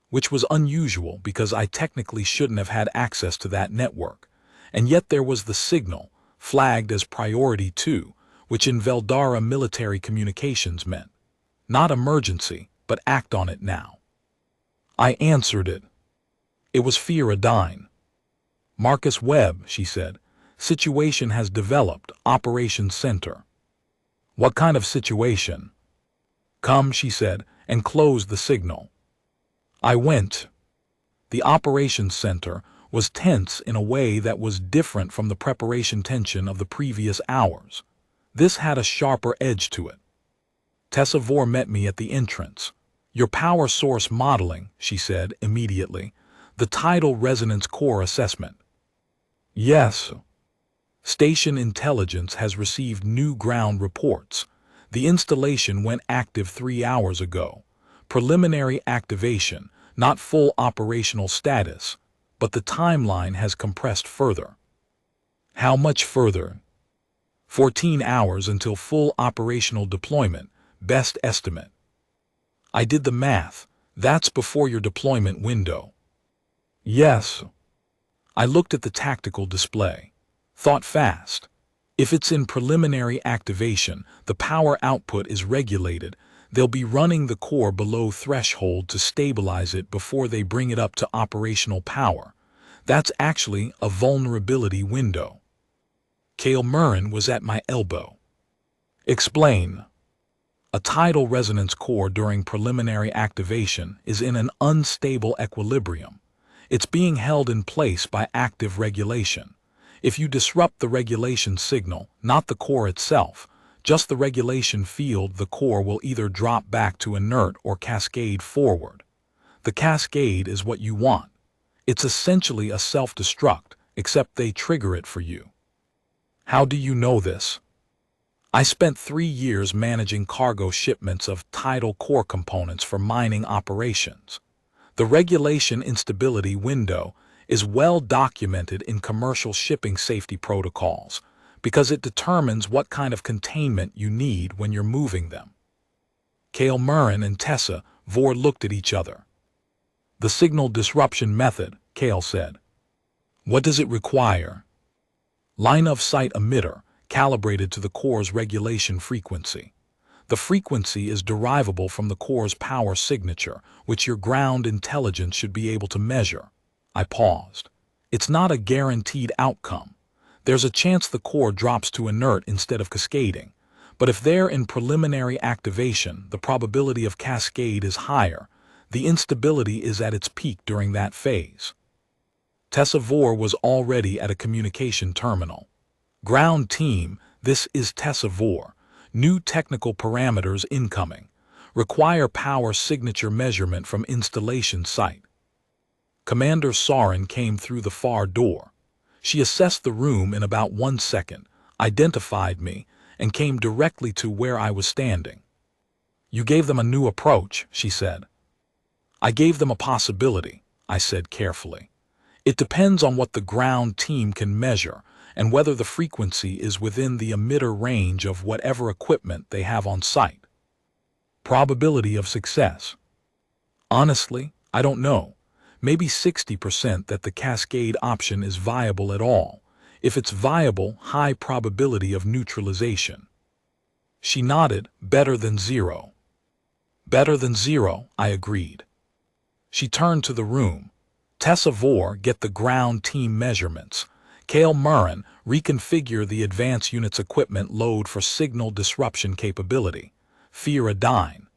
which was unusual because I technically shouldn't have had access to that network, and yet there was the signal, flagged as Priority 2, which in Veldara military communications meant, not emergency, but act on it now. I answered it. It was Fioradine. "Marcus Webb," she said. "Situation has developed, Operations Center." "What kind of situation?" "Come," she said, and closed the signal. I went. The Operations Center was tense in a way that was different from the preparation tension of the previous hours. This had a sharper edge to it. Tessa Vor met me at the entrance. "Your power source modeling," she said immediately. "The tidal resonance core assessment." "Yes." "Station intelligence has received new ground reports. The installation went active 3 hours ago. Preliminary activation, not full operational status, but the timeline has compressed further." "How much further?" 14 hours until full operational deployment, best estimate." I did the math. "That's before your deployment window." "Yes." I looked at the tactical display. Thought fast. If it's in preliminary activation, the power output is regulated. They'll be running the core below threshold to stabilize it before they bring it up to operational power. That's actually a vulnerability window. Cale Murrin was at my elbow. "Explain." A tidal resonance core during preliminary activation is in an unstable equilibrium. It's being held in place by active regulation. If you disrupt the regulation signal, not the core itself, just the regulation field, the core will either drop back to inert or cascade forward. The cascade is what you want. It's essentially a self-destruct, except they trigger it for you. How do you know this? I spent 3 years managing cargo shipments of tidal core components for mining operations. The regulation instability window is well documented in commercial shipping safety protocols because it determines what kind of containment you need when you're moving them. Kale Murren and Tessa Vor looked at each other. The signal disruption method, Kale said. What does it require? Line-of-sight emitter, calibrated to the core's regulation frequency. The frequency is derivable from the core's power signature, which your ground intelligence should be able to measure. I paused. It's not a guaranteed outcome. There's a chance the core drops to inert instead of cascading. But if they're in preliminary activation, the probability of cascade is higher. The instability is at its peak during that phase. Tessa Vor was already at a communication terminal. Ground team, this is Tessa Vor. New technical parameters incoming. Require power signature measurement from installation site. Commander Soren came through the far door. She assessed the room in about 1 second, identified me, and came directly to where I was standing. You gave them a new approach, she said. I gave them a possibility, I said carefully. It depends on what the ground team can measure and whether the frequency is within the emitter range of whatever equipment they have on site. Probability of success. Honestly, I don't know. Maybe 60% that the cascade option is viable at all. If it's viable, high probability of neutralization. She nodded, better than zero. Better than zero, I agreed. She turned to the room. Tessa Vor, get the ground team measurements. Kale Murren, reconfigure the advanced unit's equipment load for signal disruption capability. Fira Dine.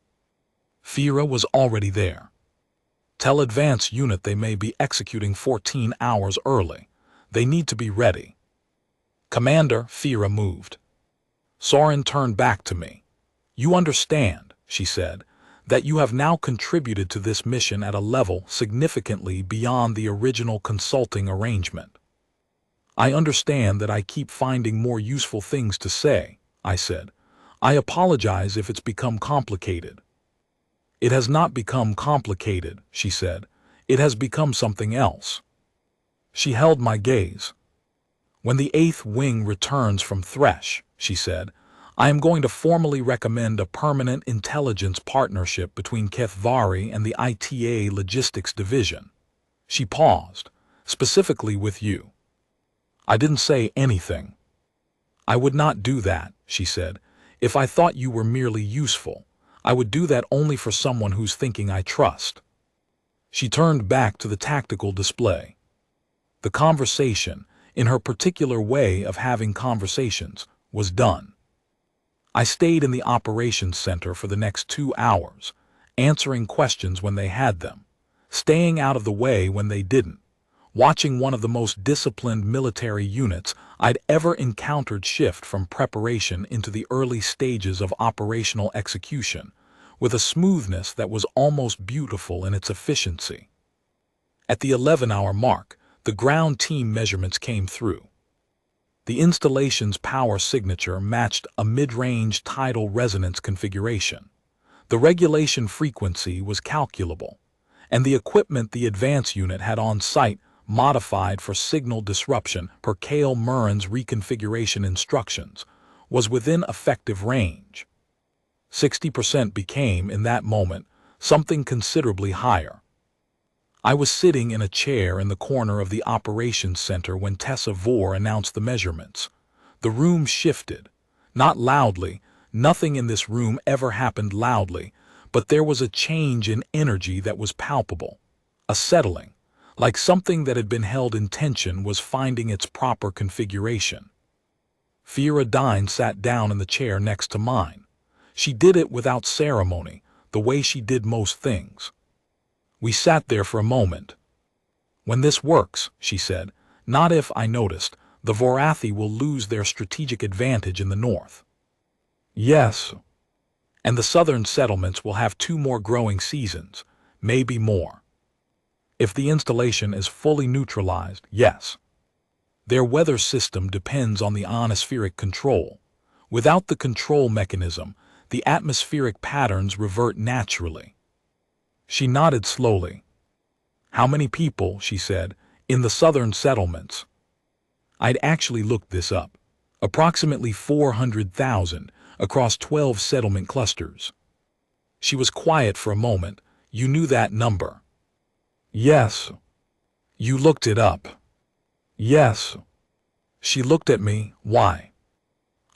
Fira was already there. Tell advanced unit they may be executing 14 hours early. They need to be ready. Commander, Fira moved. Soren turned back to me. You understand, she said, that you have now contributed to this mission at a level significantly beyond the original consulting arrangement. I understand that I keep finding more useful things to say, I said. I apologize if it's become complicated. It has not become complicated, she said. It has become something else. She held my gaze. When the 8th Wing returns from Thresh, she said, I am going to formally recommend a permanent intelligence partnership between Kethvari and the ITA Logistics Division. She paused, specifically with you. I didn't say anything. I would not do that, she said. If I thought you were merely useful, I would do that only for someone whose thinking I trust. She turned back to the tactical display. The conversation, in her particular way of having conversations, was done. I stayed in the operations center for the next 2 hours, answering questions when they had them, staying out of the way when they didn't, watching one of the most disciplined military units I'd ever encountered shift from preparation into the early stages of operational execution, with a smoothness that was almost beautiful in its efficiency. At the 11-hour mark, the ground team measurements came through. The installation's power signature matched a mid-range tidal resonance configuration. The regulation frequency was calculable, and the equipment the advance unit had on site modified for signal disruption per Kale Murren's reconfiguration instructions was within effective range. 60% became, in that moment, something considerably higher. I was sitting in a chair in the corner of the operations center when Tessa Vor announced the measurements. The room shifted. Not loudly, nothing in this room ever happened loudly, but there was a change in energy that was palpable, a settling, like something that had been held in tension was finding its proper configuration. Fira Dine sat down in the chair next to mine. She did it without ceremony, the way she did most things. We sat there for a moment. When this works, she said, not if, I noticed, the Vorathi will lose their strategic advantage in the north. Yes. And the southern settlements will have 2 more growing seasons, maybe more. If the installation is fully neutralized, yes. Their weather system depends on the ionospheric control. Without the control mechanism, the atmospheric patterns revert naturally. She nodded slowly. How many people, she said, in the southern settlements? I'd actually looked this up. Approximately 400,000 across 12 settlement clusters. She was quiet for a moment. You knew that number? Yes. You looked it up? Yes. She looked at me. Why?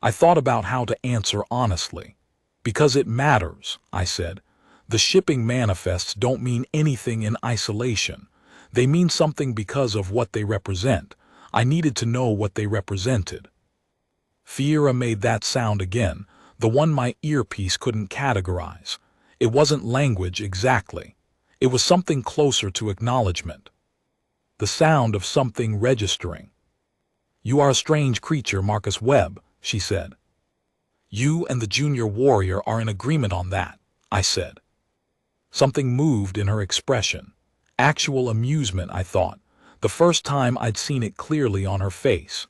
I thought about how to answer honestly. Because it matters, I said. The shipping manifests don't mean anything in isolation. They mean something because of what they represent. I needed to know what they represented. Fiera made that sound again, the one my earpiece couldn't categorize. It wasn't language exactly. It was something closer to acknowledgement. The sound of something registering. You are a strange creature, Marcus Webb, she said. You and the junior warrior are in agreement on that, I said. Something moved in her expression. Actual amusement, I thought, the first time I'd seen it clearly on her face.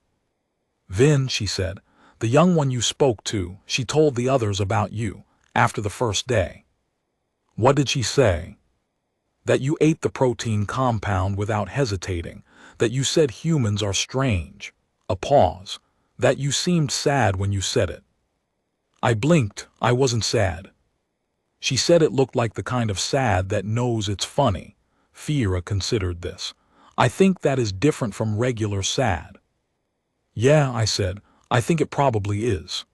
Vin, she said, the young one you spoke to, she told the others about you, after the first day. What did she say? That you ate the protein compound without hesitating, that you said humans are strange. A pause. That you seemed sad when you said it. I blinked. I wasn't sad. She said it looked like the kind of sad that knows it's funny. Fiera considered this. I think that is different from regular sad. Yeah, I said, I think it probably is.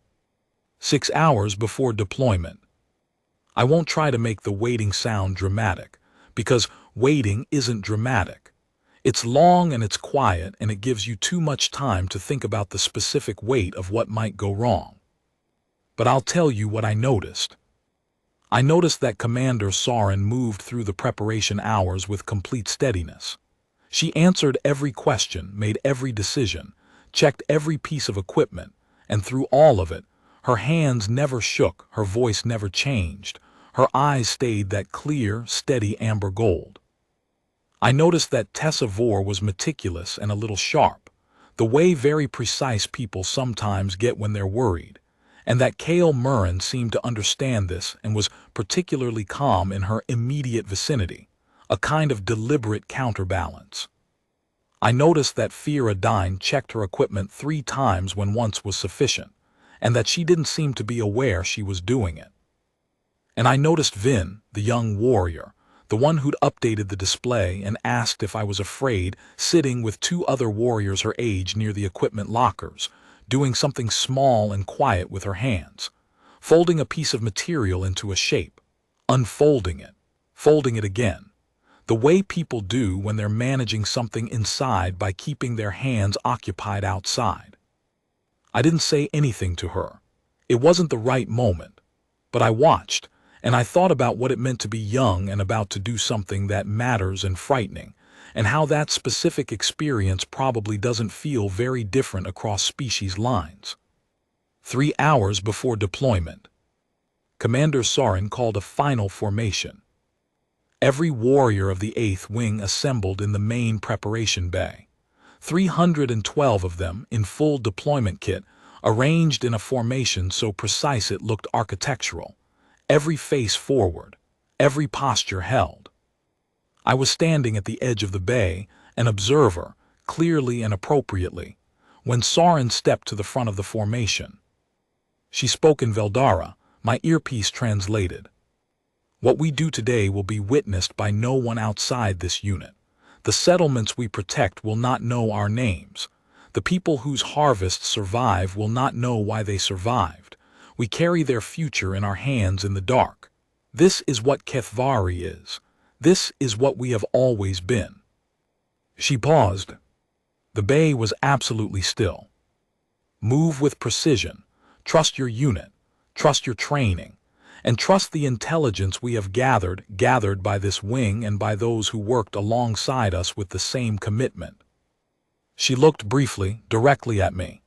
6 hours before deployment. I won't try to make the waiting sound dramatic, because waiting isn't dramatic. It's long and it's quiet, and it gives you too much time to think about the specific weight of what might go wrong. But I'll tell you what I noticed. I noticed that Commander Soren moved through the preparation hours with complete steadiness. She answered every question, made every decision, checked every piece of equipment, and through all of it, her hands never shook, her voice never changed, her eyes stayed that clear, steady amber gold. I noticed that Tessa Vore was meticulous and a little sharp, the way very precise people sometimes get when they're worried, and that Cale Murren seemed to understand this and was particularly calm in her immediate vicinity, a kind of deliberate counterbalance. I noticed that Fiera Dine checked her equipment 3 times when once was sufficient, and that she didn't seem to be aware she was doing it. And I noticed Vin, the young warrior, the one who'd updated the display and asked if I was afraid, sitting with 2 other warriors her age near the equipment lockers, doing something small and quiet with her hands, folding a piece of material into a shape, unfolding it, folding it again, the way people do when they're managing something inside by keeping their hands occupied outside. I didn't say anything to her. It wasn't the right moment, but I watched, and I thought about what it meant to be young and about to do something that matters and frightening, and how that specific experience probably doesn't feel very different across species lines. 3 hours before deployment, Commander Soren called a final formation. Every warrior of the 8th Wing assembled in the main preparation bay. 312 of them, in full deployment kit, arranged in a formation so precise it looked architectural. Every face forward, every posture held. I was standing at the edge of the bay, an observer, clearly and appropriately, when Soren stepped to the front of the formation. She spoke in Veldara, my earpiece translated. What we do today will be witnessed by no one outside this unit. The settlements we protect will not know our names. The people whose harvests survive will not know why they survived. We carry their future in our hands in the dark. This is what Kethvari is. This is what we have always been. She paused. The bay was absolutely still. Move with precision. Trust your unit. Trust your training. And trust the intelligence we have gathered by this wing and by those who worked alongside us with the same commitment. She looked briefly, directly at me.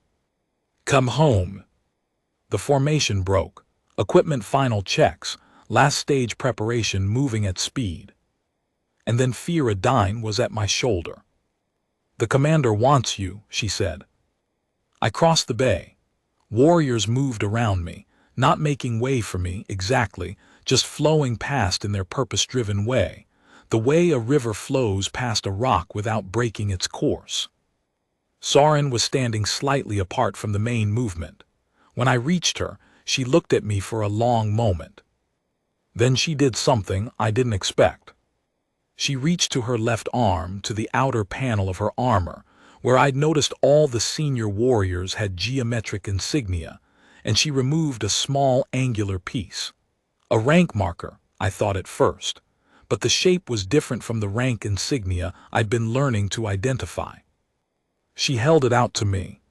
Come home. The formation broke. Equipment final checks. Last stage preparation moving at speed. And then Fiera Dine was at my shoulder. The commander wants you, she said. I crossed the bay. Warriors moved around me, not making way for me exactly, just flowing past in their purpose-driven way, the way a river flows past a rock without breaking its course. Soren was standing slightly apart from the main movement. When I reached her, she looked at me for a long moment. Then she did something I didn't expect. She reached to her left arm to the outer panel of her armor, where I'd noticed all the senior warriors had geometric insignia, and she removed a small angular piece. A rank marker, I thought at first, but the shape was different from the rank insignia I'd been learning to identify. She held it out to me.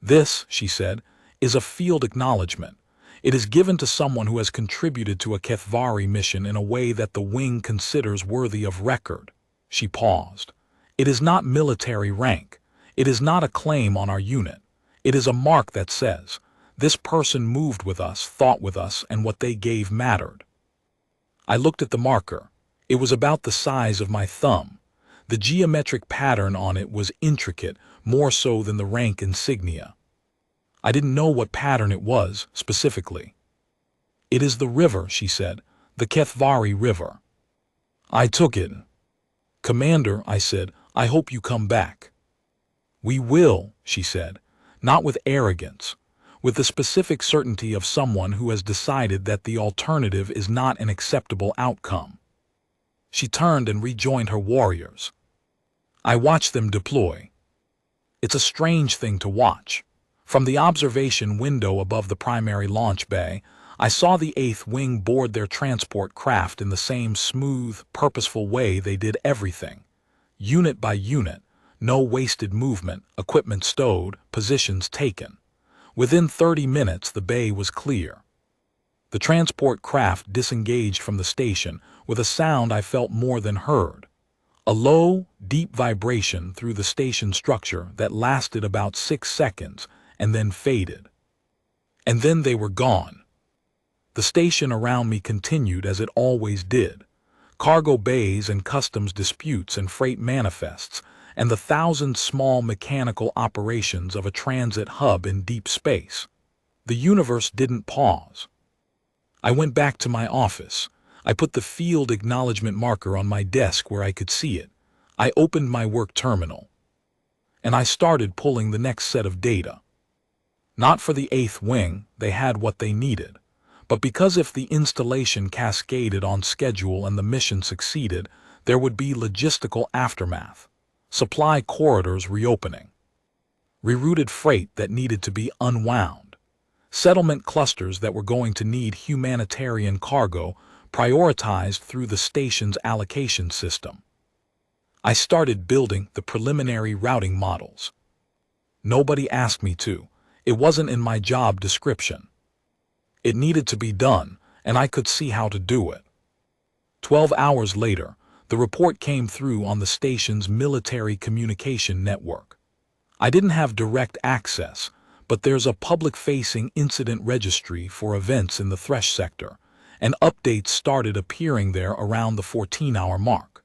"This," she said, "is a field acknowledgement. It is given to someone who has contributed to a HFY mission in a way that the wing considers worthy of record." She paused. "It is not military rank. It is not a claim on our unit. It is a mark that says, this person moved with us, thought with us, and what they gave mattered." I looked at the marker. It was about the size of my thumb. The geometric pattern on it was intricate, more so than the rank insignia. I didn't know what pattern it was, specifically. "It is the river," she said, "the HFY River." I took it. "Commander," I said, "I hope you come back." "We will," she said, not with arrogance, with the specific certainty of someone who has decided that the alternative is not an acceptable outcome. She turned and rejoined her warriors. I watched them deploy. It's a strange thing to watch. From the observation window above the primary launch bay, I saw the 8th Wing board their transport craft in the same smooth, purposeful way they did everything. Unit by unit, no wasted movement, equipment stowed, positions taken. Within 30 minutes, the bay was clear. The transport craft disengaged from the station with a sound I felt more than heard. A low, deep vibration through the station structure that lasted about 6 seconds and then faded. And then they were gone. The station around me continued as it always did. Cargo bays and customs disputes and freight manifests, and the thousand small mechanical operations of a transit hub in deep space. The universe didn't pause. I went back to my office. I put the field acknowledgement marker on my desk where I could see it. I opened my work terminal. And I started pulling the next set of data. Not for the 8th Wing, they had what they needed, but because if the installation cascaded on schedule and the mission succeeded, there would be logistical aftermath. Supply corridors reopening, rerouted freight that needed to be unwound, settlement clusters that were going to need humanitarian cargo prioritized through the station's allocation system. I started building the preliminary routing models. Nobody asked me to. It wasn't in my job description. It needed to be done, and I could see how to do it. 12 hours later, the report came through on the station's military communication network. I didn't have direct access, but there's a public-facing incident registry for events in the Thresh sector, and updates started appearing there around the 14-hour mark.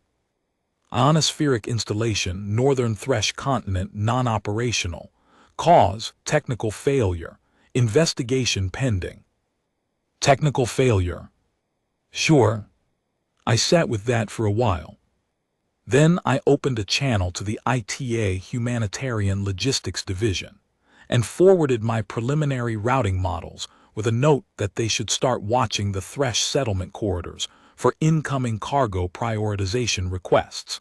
Ionospheric installation, Northern Thresh continent non-operational. Cause, technical failure. Investigation pending. Technical failure. Sure. I sat with that for a while. Then I opened a channel to the ITA Humanitarian Logistics Division and forwarded my preliminary routing models with a note that they should start watching the Thresh settlement corridors for incoming cargo prioritization requests.